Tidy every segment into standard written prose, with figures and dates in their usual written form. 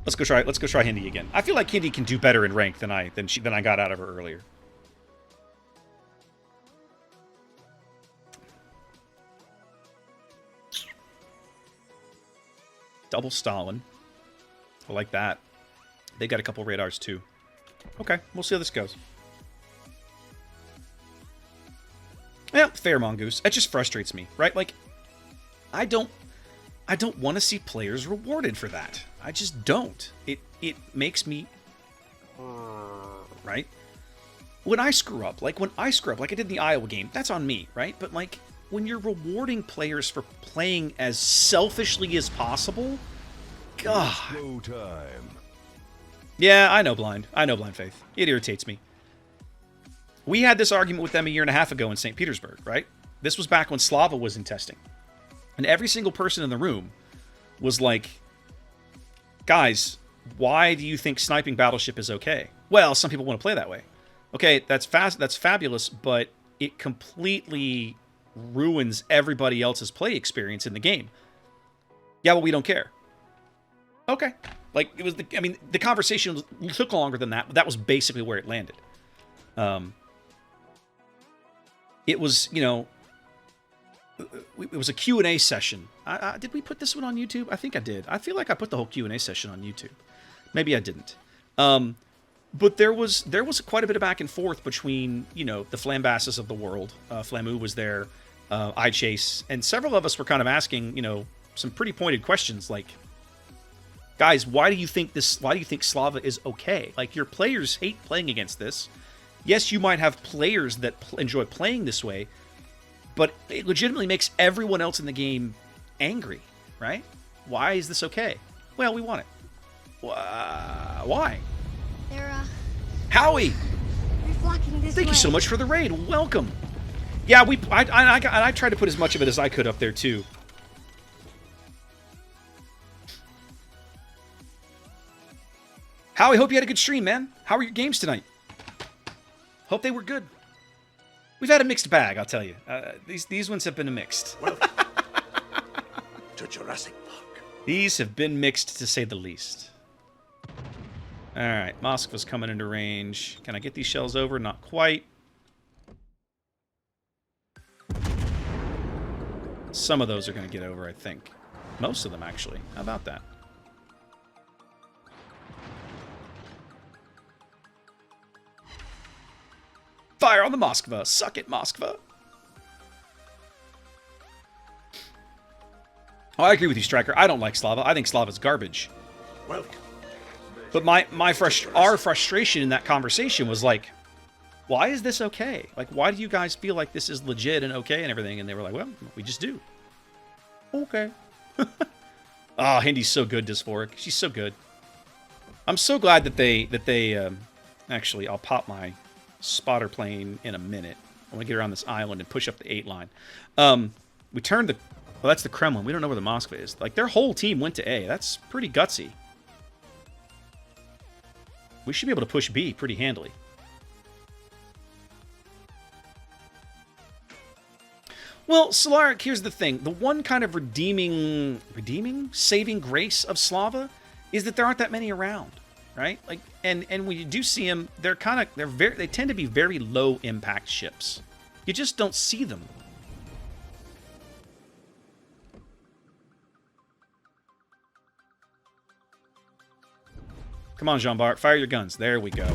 Let's go try. Let's go try Hindi again. I feel like Hindi can do better in rank than I got out of her earlier. Double Stalin. I like that. They got a couple radars too. Okay, we'll see how this goes. Yeah, fair, Mongoose. It just frustrates me, right? Like, I don't want to see players rewarded for that. I just don't. It makes me right. When I screw up, like I did in the Iowa game, that's on me, right? But like when you're rewarding players for playing as selfishly as possible, God. No time. Yeah, I know Blind. I know Blind Faith. It irritates me. We had this argument with them a year and a half ago in St. Petersburg, right? This was back when Slava was in testing. And every single person in the room was like, guys, why do you think sniping Battleship is okay? Well, some people want to play that way. Okay, that's fabulous, but it completely ruins everybody else's play experience in the game. Yeah, well, we don't care. Okay. Like, it was the conversation took longer than that, but that was basically where it landed. It was, you know, it was a Q&A session. Did we put this one on YouTube? I think I did. I feel like I put the whole Q&A session on YouTube. Maybe I didn't. But there was quite a bit of back and forth between, you know, the Flambasses of the world. Flamu was there, iChase, and several of us were kind of asking, you know, some pretty pointed questions like, guys, why do you think Slava is okay? Like, your players hate playing against this. Yes, you might have players that enjoy playing this way, but it legitimately makes everyone else in the game angry, right? Why is this okay? Well, we want it. Why? They're, Howie! they're flocking this Thank way. you so much for the raid. Welcome. Yeah, I tried to put as much of it as I could up there, too. Howie, hope you had a good stream, man. How were your games tonight? Hope they were good. We've had a mixed bag, I'll tell you. These ones have been mixed. Welcome to Jurassic Park. These have been mixed, to say the least. Alright, Moskva's coming into range. Can I get these shells over? Not quite. Some of those are going to get over, I think. Most of them, actually. How about that? Fire on the Moskva! Suck it, Moskva! Oh, I agree with you, Striker. I don't like Slava. I think Slava's garbage. Welcome. But our frustration in that conversation was like, why is this okay? Like, why do you guys feel like this is legit and okay and everything? And they were like, well, we just do. Okay. Oh, Hindy's so good, Dysphoric. She's so good. I'm so glad that they actually, I'll pop my spotter plane in a minute. I want to get around this island and push up the 8 line. We turned the... Well, that's the Kremlin. We don't know where the Moskva is. Like, their whole team went to A. That's pretty gutsy. We should be able to push B pretty handily. Well, Solaric, here's the thing. The one kind of saving grace of Slava is that there aren't that many around, right? Like, and when you do see them, they tend to be very low impact ships. You just don't see them. Come on, Jean-Bart, fire your guns. There we go.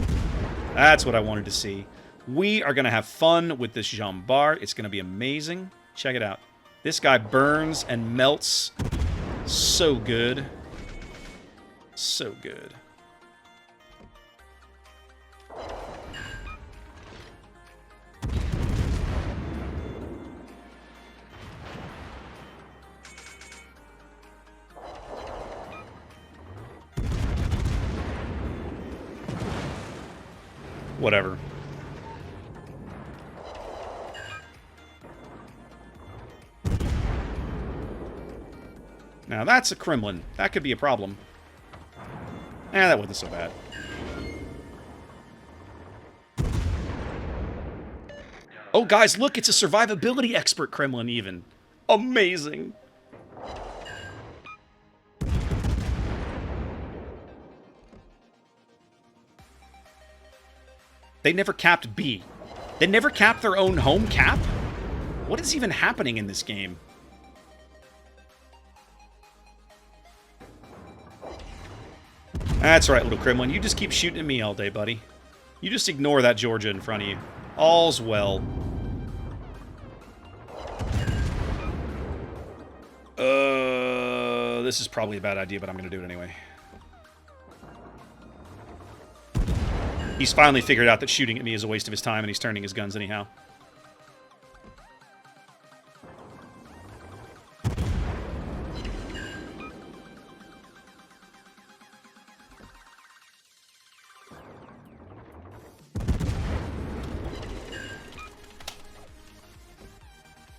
That's what I wanted to see. We are going to have fun with this Jean-Bart. It's going to be amazing. Check it out. This guy burns and melts so good. So good. Whatever. Now that's a Kremlin. That could be a problem. That wasn't so bad. Oh, guys, look, it's a survivability expert Kremlin even. Amazing. They never capped B. They never capped their own home cap? What is even happening in this game? That's right, little Kremlin. You just keep shooting at me all day, buddy. You just ignore that Georgia in front of you. All's well. This is probably a bad idea, but I'm going to do it anyway. He's finally figured out that shooting at me is a waste of his time, and he's turning his guns anyhow.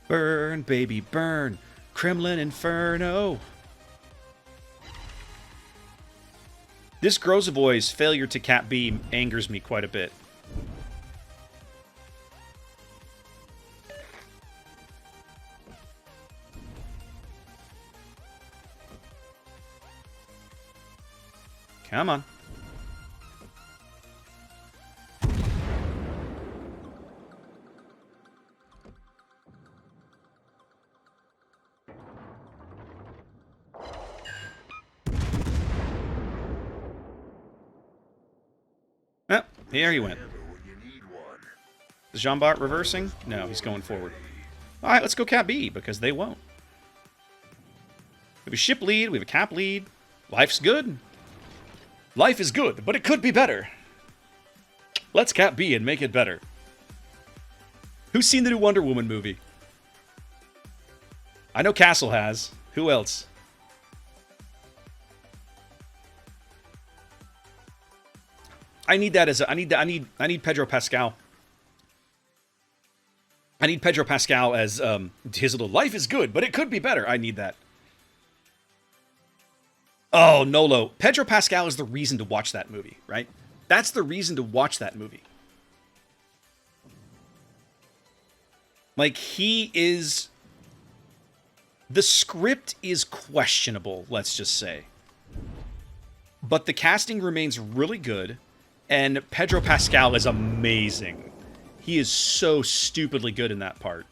Burn, baby, burn. Kremlin Inferno. This Grozovoi's failure to cap B angers me quite a bit. Come on. Oh, here he went. Is Jean Bart reversing? No, he's going forward. All right, let's go cap B, because they won't. We have a ship lead, we have a cap lead. Life's good. Life is good, but it could be better. Let's cap B and make it better. Who's seen the new Wonder Woman movie? I know Castle has. Who else? I need that as a, I need Pedro Pascal. I need Pedro Pascal as his little life is good, but it could be better. I need that. Oh, Nolo. Pedro Pascal is the reason to watch that movie, right? That's the reason to watch that movie. Like, he is... The script is questionable, let's just say. But the casting remains really good, and Pedro Pascal is amazing. He is so stupidly good in that part.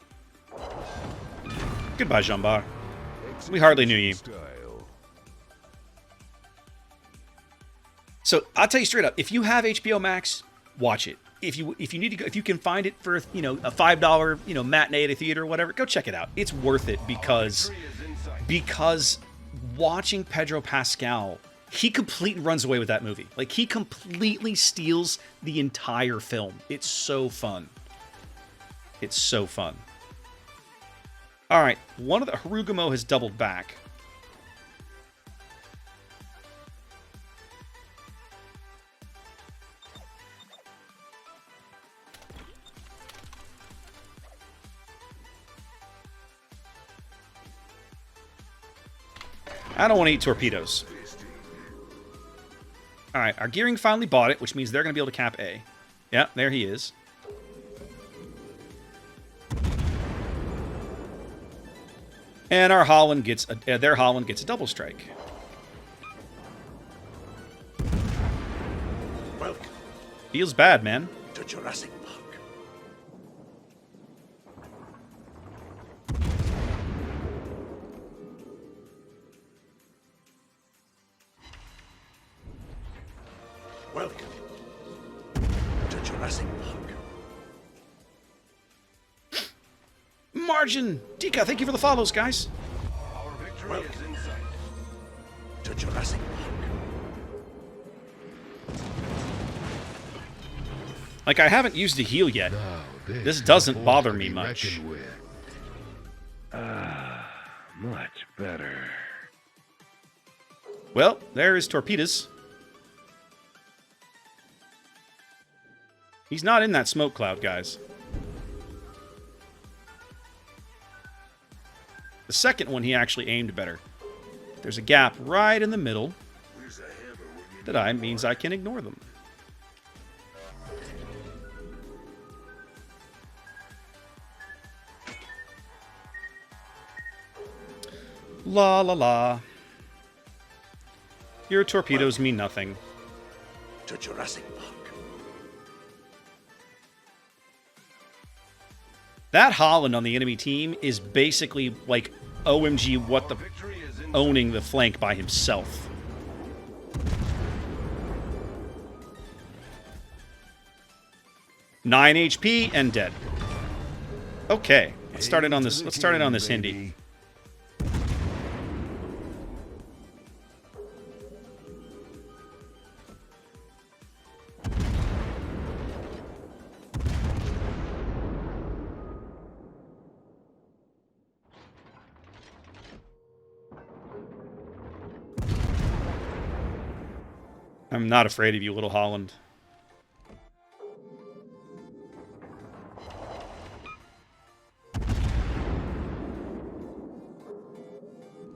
Goodbye, Jean-Bart. We hardly knew you. So I'll tell you straight up: if you have HBO Max, watch it. If you need to go, if you can find it for a $5 matinee at a theater or whatever, go check it out. It's worth it because watching Pedro Pascal, he completely runs away with that movie. Like, he completely steals the entire film. It's so fun. It's so fun. All right, one of the Harugumo has doubled back. I don't want to eat torpedoes. Alright, our gearing finally bought it, which means they're going to be able to cap A. Yeah, there he is. And our Holland gets their Holland gets a double strike. Welcome Feels bad, man. to Jurassic Park. Welcome to Jurassic Park. Margin! Dika, thank you for the follows, guys. Our victory is in sight. To Jurassic Park. Like, I haven't used a heal yet. Now, This is doesn't a force bother to me be much. reckoned with. Much better. Well, there is torpedoes. He's not in that smoke cloud, guys. The second one, he actually aimed better. There's a gap right in the middle that means I can ignore them. La la la. Your torpedoes mean nothing. To Jurassic Park. That Holland on the enemy team is basically like OMG what the Victory is in owning the flank by himself. Nine HP and dead. Okay, let's start it on this. Let's start it on this Hindi. I'm not afraid of you, little Holland.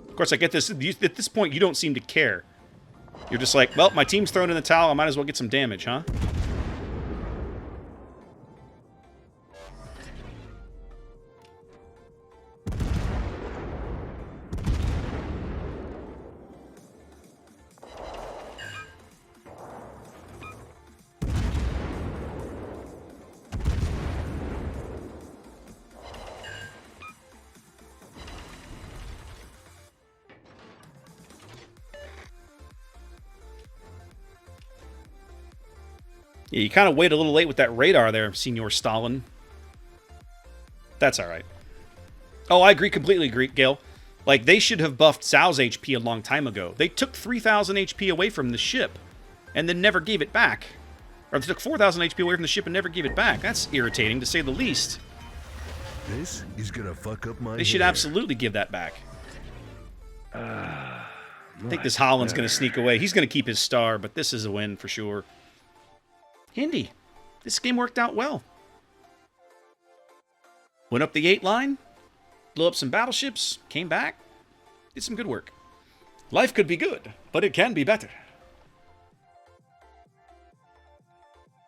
Of course, I get this. At this point, you don't seem to care. You're just like, well, my team's thrown in the towel. I might as well get some damage, huh? Yeah, you kind of wait a little late with that radar there, Senor Stalin. That's all right. Oh, I completely agree, Gale. Like, they should have buffed Zhao's HP a long time ago. They took 3,000 HP away from the ship and then never gave it back. Or they took 4,000 HP away from the ship and never gave it back. That's irritating, to say the least. This is gonna fuck up my They should absolutely give that back. I think this Holland's going to sneak away. He's going to keep his star, but this is a win for sure. Hindi, this game worked out well. Went up the 8 line, blew up some battleships, came back, did some good work. Life could be good, but it can be better.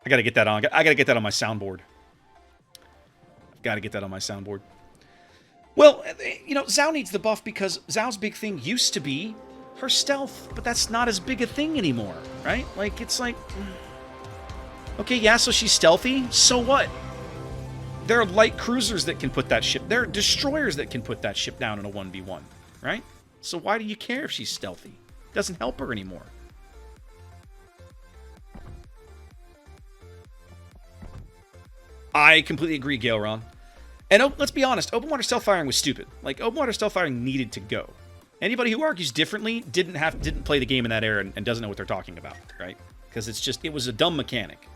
I gotta get that on. I gotta get that on my soundboard. I've gotta get that on my soundboard. Well, you know, Zhao needs the buff because Zhao's big thing used to be her stealth, but that's not as big a thing anymore, right? Like, it's like... Okay, yeah, so she's stealthy. So what? There are light cruisers that can put that ship... There are destroyers that can put that ship down in a 1v1, right? So why do you care if she's stealthy? It doesn't help her anymore. I completely agree, Galeron. And let's be honest, open water stealth firing was stupid. Like, open water stealth firing needed to go. Anybody who argues differently didn't play the game in that era and doesn't know what they're talking about, right? Because it was a dumb mechanic.